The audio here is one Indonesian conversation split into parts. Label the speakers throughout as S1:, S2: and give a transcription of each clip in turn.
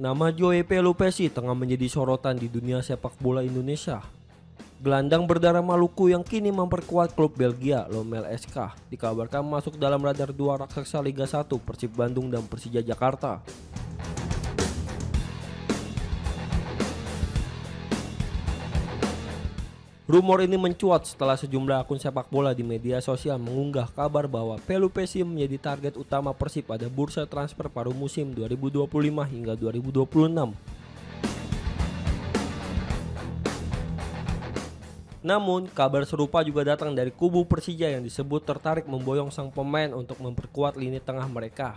S1: Nama Joe Pelupesi tengah menjadi sorotan di dunia sepak bola Indonesia. Gelandang berdarah Maluku yang kini memperkuat klub Belgia Lommel SK dikabarkan masuk dalam radar dua raksasa Liga 1 Persib Bandung dan Persija Jakarta. Rumor ini mencuat setelah sejumlah akun sepak bola di media sosial mengunggah kabar bahwa Pelupesi menjadi target utama Persib pada bursa transfer paruh musim 2025 hingga 2026. Namun, kabar serupa juga datang dari kubu Persija yang disebut tertarik memboyong sang pemain untuk memperkuat lini tengah mereka.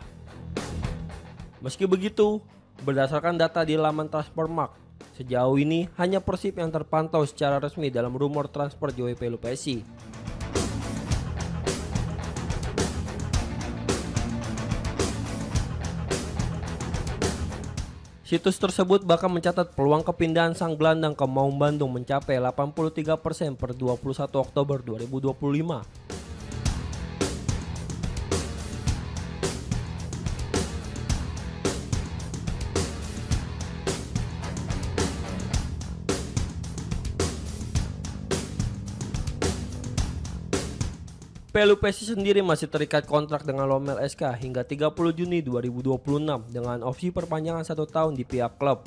S1: Meski begitu, berdasarkan data di laman Transfermarkt, sejauh ini hanya Persib yang terpantau secara resmi dalam rumor transfer Joe Pelupesi. Situs tersebut bahkan mencatat peluang kepindahan sang gelandang ke Maung Bandung mencapai 83% per 21 Oktober 2025. Pelupesi sendiri masih terikat kontrak dengan Lommel SK hingga 30 Juni 2026 dengan opsi perpanjangan 1 tahun di pihak klub.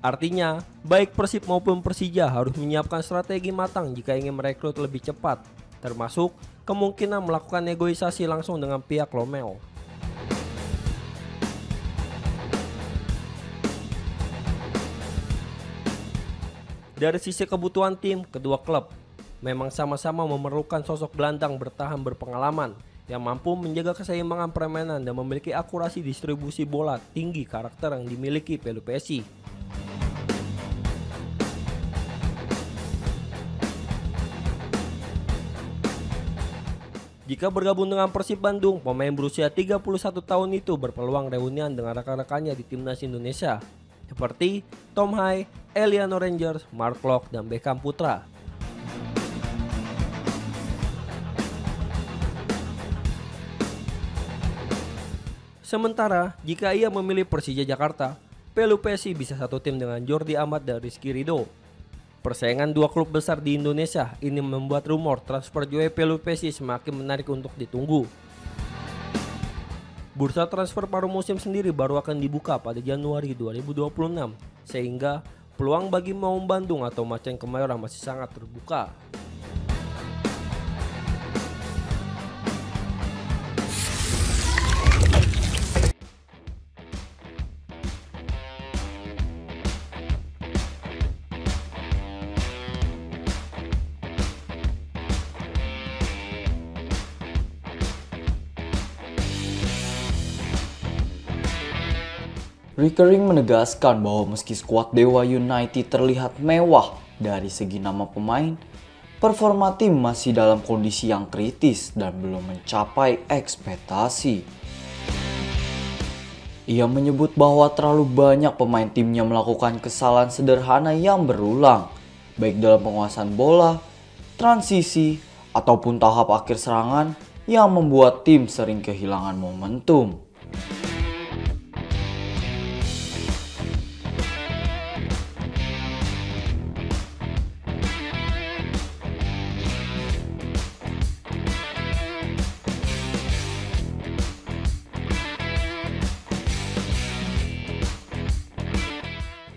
S1: Artinya, baik Persib maupun Persija harus menyiapkan strategi matang jika ingin merekrut lebih cepat, termasuk kemungkinan melakukan negosiasi langsung dengan pihak Lommel. Dari sisi kebutuhan tim, kedua klub memang sama-sama memerlukan sosok gelandang bertahan berpengalaman yang mampu menjaga keseimbangan permainan dan memiliki akurasi distribusi bola tinggi karakter yang dimiliki Pelupesi. Jika bergabung dengan Persib Bandung, pemain berusia 31 tahun itu berpeluang reunian dengan rekan-rekannya di timnas Indonesia seperti Tom Hai, Eliano Rangers, Mark Klok, dan Beckham Putra. Sementara, jika ia memilih Persija Jakarta, Pelupesi bisa satu tim dengan Jordi Amat dan Rizky Ridho. Persaingan dua klub besar di Indonesia ini membuat rumor transfer Joe Pelupesi semakin menarik untuk ditunggu. Bursa transfer paruh musim sendiri baru akan dibuka pada Januari 2026, sehingga peluang bagi Maung Bandung atau Macan Kemayoran masih sangat terbuka.
S2: Rickering menegaskan bahwa meski skuad Dewa United terlihat mewah dari segi nama pemain, performa tim masih dalam kondisi yang kritis dan belum mencapai ekspektasi. Ia menyebut bahwa terlalu banyak pemain timnya melakukan kesalahan sederhana yang berulang, baik dalam penguasaan bola, transisi, ataupun tahap akhir serangan yang membuat tim sering kehilangan momentum.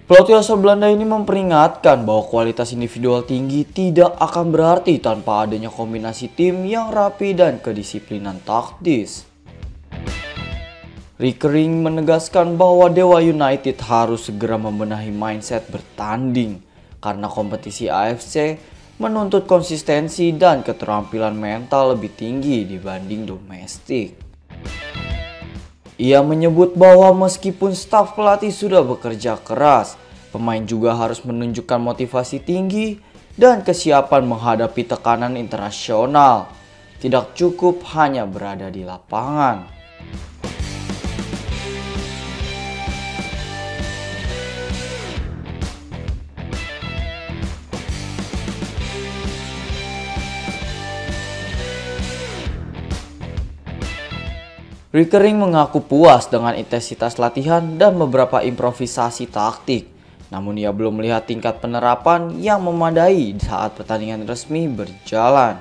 S2: Pelatih asal Belanda ini memperingatkan bahwa kualitas individual tinggi tidak akan berarti tanpa adanya kombinasi tim yang rapi dan kedisiplinan taktis. Rickering menegaskan bahwa Dewa United harus segera membenahi mindset bertanding karena kompetisi AFC menuntut konsistensi dan keterampilan mental lebih tinggi dibanding domestik. Ia menyebut bahwa meskipun staf pelatih sudah bekerja keras, pemain juga harus menunjukkan motivasi tinggi dan kesiapan menghadapi tekanan internasional. Tidak cukup hanya berada di lapangan. Rickering mengaku puas dengan intensitas latihan dan beberapa improvisasi taktik. Namun ia belum melihat tingkat penerapan yang memadai saat pertandingan resmi berjalan.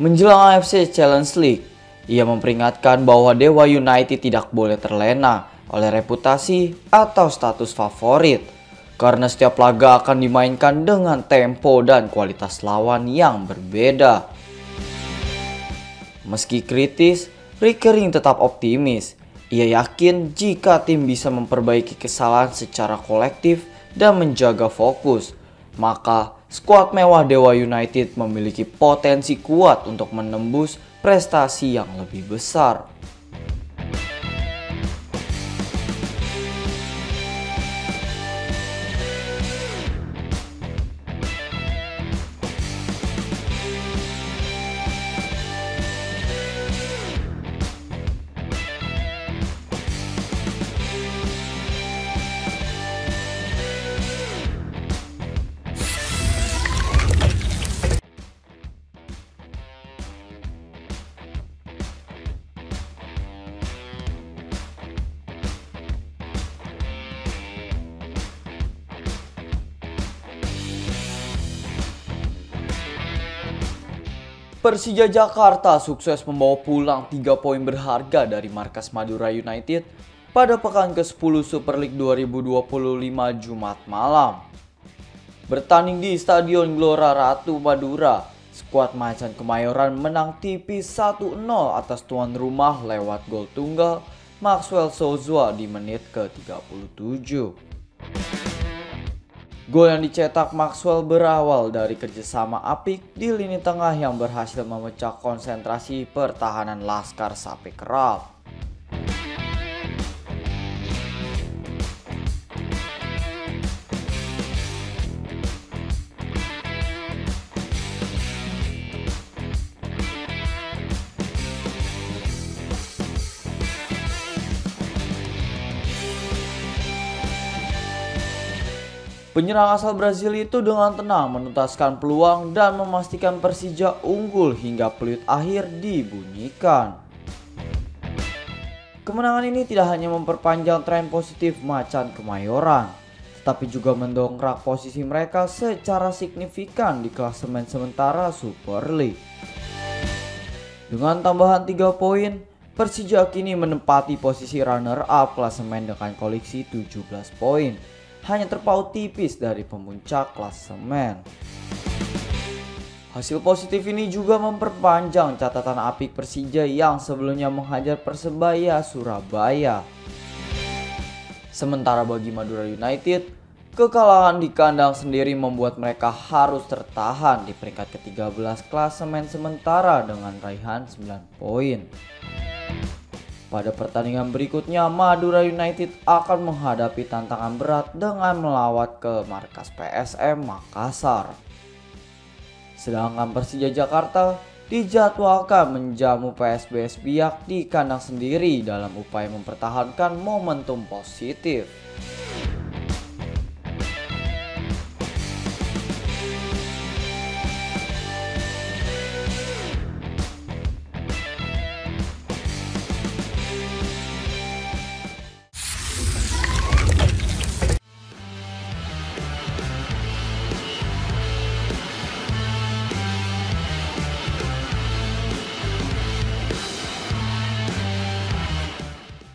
S2: Menjelang AFC Challenge League, ia memperingatkan bahwa Dewa United tidak boleh terlena oleh reputasi atau status favorit, karena setiap laga akan dimainkan dengan tempo dan kualitas lawan yang berbeda. Meski kritis, Rickering tetap optimis. Ia yakin jika tim bisa memperbaiki kesalahan secara kolektif dan menjaga fokus, maka skuad mewah Dewa United memiliki potensi kuat untuk menembus prestasi yang lebih besar. Persija Jakarta sukses membawa pulang 3 poin berharga dari markas Madura United pada pekan ke-10 Super League 2025 Jumat malam. Bertanding di Stadion Gelora Ratu Madura, skuad Macan Kemayoran menang tipis 1-0 atas tuan rumah lewat gol tunggal Maxwell Sozua di menit ke-37. Gol yang dicetak Maxwell berawal dari kerjasama apik di lini tengah yang berhasil memecah konsentrasi pertahanan Laskar Sape Kerap. Penyerang asal Brazil itu dengan tenang menuntaskan peluang dan memastikan Persija unggul hingga peluit akhir dibunyikan. Kemenangan ini tidak hanya memperpanjang tren positif Macan Kemayoran, tetapi juga mendongkrak posisi mereka secara signifikan di klasemen sementara Super League. Dengan tambahan 3 poin, Persija kini menempati posisi runner-up klasemen dengan koleksi 17 poin. Hanya terpaut tipis dari pemuncak klasemen. Hasil positif ini juga memperpanjang catatan apik Persija yang sebelumnya menghajar Persebaya Surabaya. Sementara bagi Madura United, kekalahan di kandang sendiri membuat mereka harus tertahan di peringkat ke-13 klasemen sementara dengan raihan 9 poin. Pada pertandingan berikutnya, Madura United akan menghadapi tantangan berat dengan melawat ke markas PSM Makassar. Sedangkan Persija Jakarta dijadwalkan menjamu PSBS Biak di kandang sendiri dalam upaya mempertahankan momentum positif.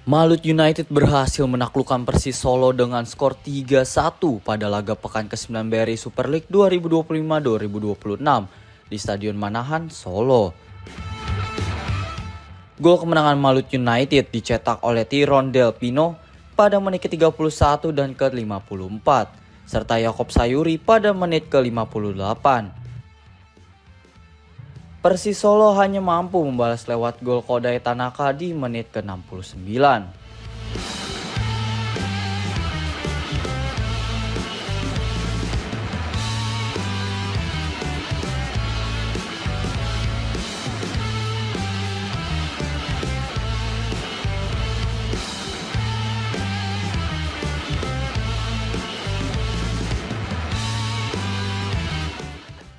S2: Malut United berhasil menaklukkan Persis Solo dengan skor 3-1 pada laga pekan ke-9 BRI Super League 2025-2026 di Stadion Manahan, Solo. Gol kemenangan Malut United dicetak oleh Tyrone Del Pino pada menit ke-31 dan ke-54, serta Yakob Sayuri pada menit ke-58. Persis Solo hanya mampu membalas lewat gol Kodai Tanaka di menit ke-69.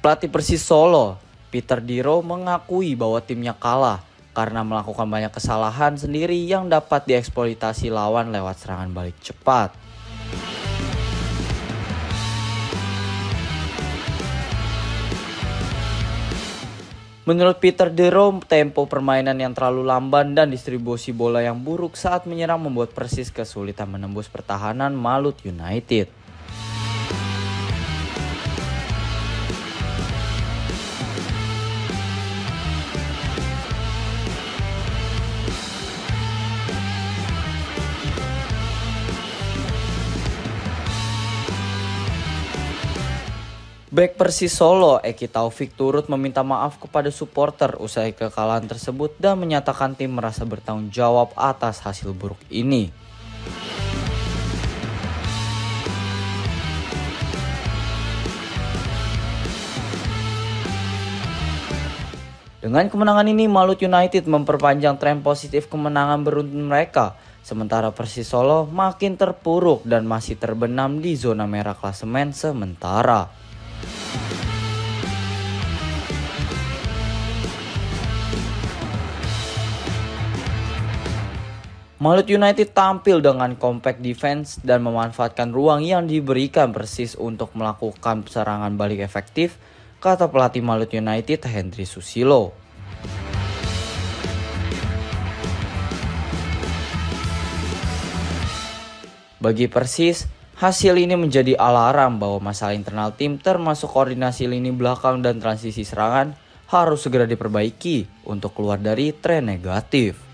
S2: Pelatih Persis Solo, Peter Diro mengakui bahwa timnya kalah karena melakukan banyak kesalahan sendiri yang dapat dieksploitasi lawan lewat serangan balik cepat. Menurut Peter Diro, tempo permainan yang terlalu lamban dan distribusi bola yang buruk saat menyerang membuat Persis kesulitan menembus pertahanan Malut United. Bek Persis Solo, Eki Taufik turut meminta maaf kepada supporter usai kekalahan tersebut dan menyatakan tim merasa bertanggung jawab atas hasil buruk ini. Dengan kemenangan ini, Malut United memperpanjang tren positif kemenangan beruntun mereka. Sementara Persis Solo makin terpuruk dan masih terbenam di zona merah klasemen sementara. Malut United tampil dengan compact defense dan memanfaatkan ruang yang diberikan Persis untuk melakukan serangan balik efektif, kata pelatih Malut United Hendry Susilo. Bagi Persis, hasil ini menjadi alarm bahwa masalah internal tim termasuk koordinasi lini belakang dan transisi serangan harus segera diperbaiki untuk keluar dari tren negatif.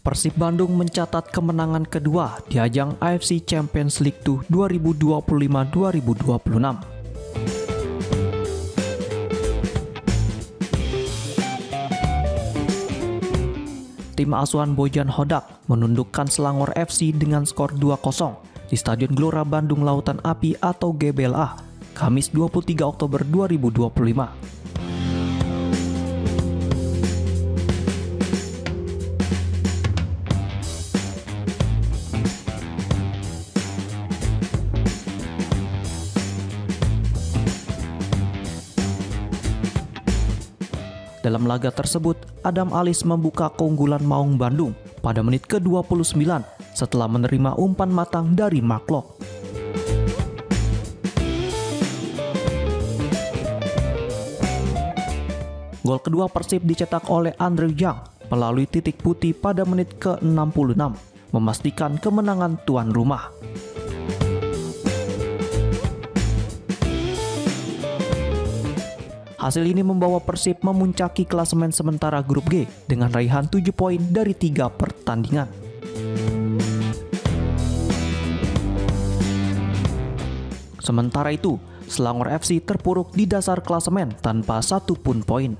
S3: Persib Bandung mencatat kemenangan kedua di ajang AFC Champions League 2 2025-2026. Tim asuhan Bojan Hodak menundukkan Selangor FC dengan skor 2-0 di Stadion Gelora Bandung Lautan Api atau GBLA, Kamis 23 Oktober 2025. Dalam laga tersebut, Adam Alis membuka keunggulan Maung Bandung pada menit ke-29 setelah menerima umpan matang dari Mark Locke. Gol kedua Persib dicetak oleh Andre Jang melalui titik putih pada menit ke-66, memastikan kemenangan tuan rumah. Hasil ini membawa Persib memuncaki klasemen sementara grup G dengan raihan 7 poin dari 3 pertandingan. Sementara itu, Selangor FC terpuruk di dasar klasemen tanpa 1 pun poin.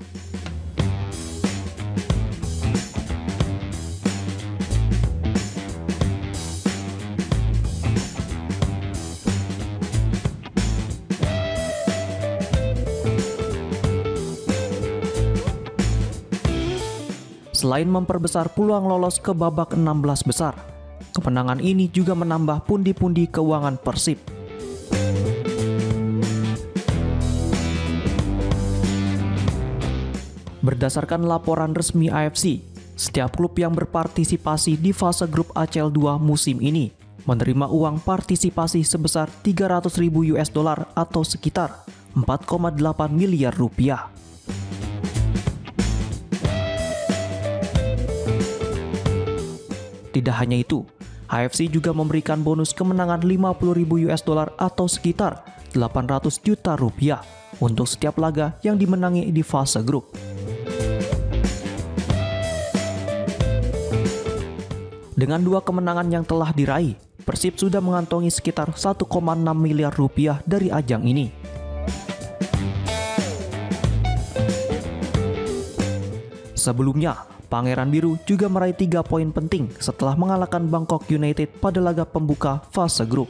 S3: Selain memperbesar peluang lolos ke babak 16 besar, kemenangan ini juga menambah pundi-pundi keuangan Persib. Berdasarkan laporan resmi AFC, setiap klub yang berpartisipasi di fase grup ACL 2 musim ini menerima uang partisipasi sebesar $300.000 atau sekitar 4,8 miliar rupiah. Tidak hanya itu, AFC juga memberikan bonus kemenangan $50.000 atau sekitar 800 juta rupiah untuk setiap laga yang dimenangi di fase grup. Dengan 2 kemenangan yang telah diraih, Persib sudah mengantongi sekitar 1,6 miliar rupiah dari ajang ini. Sebelumnya, Pangeran Biru juga meraih 3 poin penting setelah mengalahkan Bangkok United pada laga pembuka fase grup.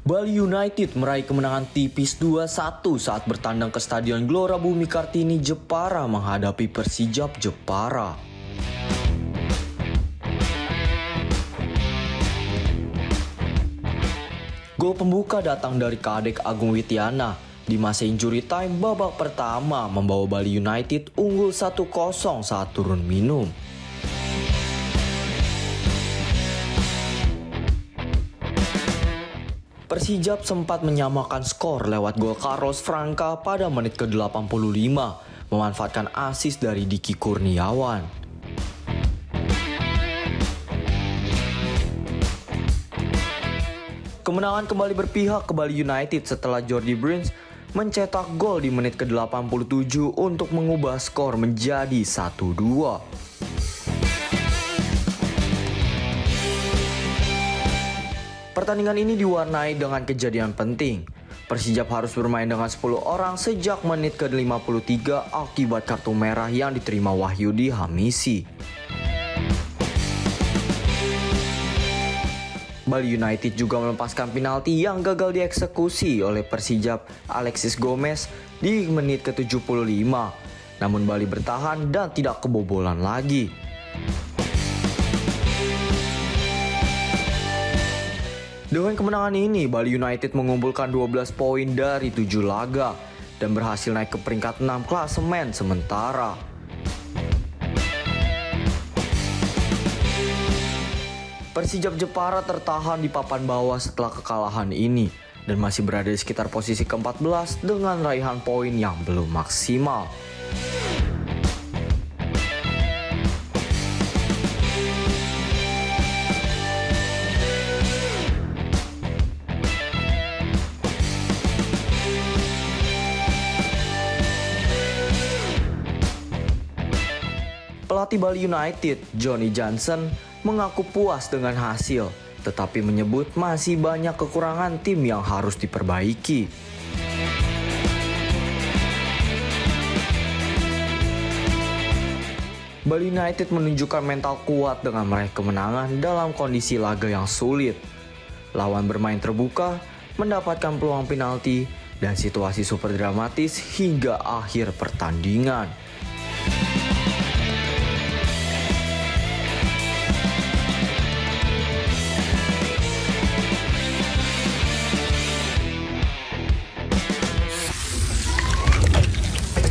S2: Bali United meraih kemenangan tipis 2-1 saat bertandang ke Stadion Gelora Bumi Kartini, Jepara menghadapi Persijap Jepara. Gol pembuka datang dari Kadek Agung Wityana di masa injury time babak pertama membawa Bali United unggul 1-0 saat turun minum. Persijap sempat menyamakan skor lewat gol Carlos Franca pada menit ke-85, memanfaatkan assist dari Diki Kurniawan. Kemenangan kembali berpihak ke Bali United setelah Jordi Bruins mencetak gol di menit ke-87 untuk mengubah skor menjadi 1-2. Pertandingan ini diwarnai dengan kejadian penting. Persijap harus bermain dengan 10 orang sejak menit ke-53 akibat kartu merah yang diterima Wahyudi Hamisi. Bali United juga melepaskan penalti yang gagal dieksekusi oleh Persijap Alexis Gomez di menit ke-75. Namun Bali bertahan dan tidak kebobolan lagi. Dengan kemenangan ini, Bali United mengumpulkan 12 poin dari 7 laga dan berhasil naik ke peringkat 6 klasemen sementara. Persijap Jepara tertahan di papan bawah setelah kekalahan ini dan masih berada di sekitar posisi ke-14 dengan raihan poin yang belum maksimal. Pelatih Bali United, Johnny Johnson, mengaku puas dengan hasil, tetapi menyebut masih banyak kekurangan tim yang harus diperbaiki. Bali United menunjukkan mental kuat dengan meraih kemenangan dalam kondisi laga yang sulit. Lawan bermain terbuka, mendapatkan peluang penalti, dan situasi super dramatis hingga akhir pertandingan.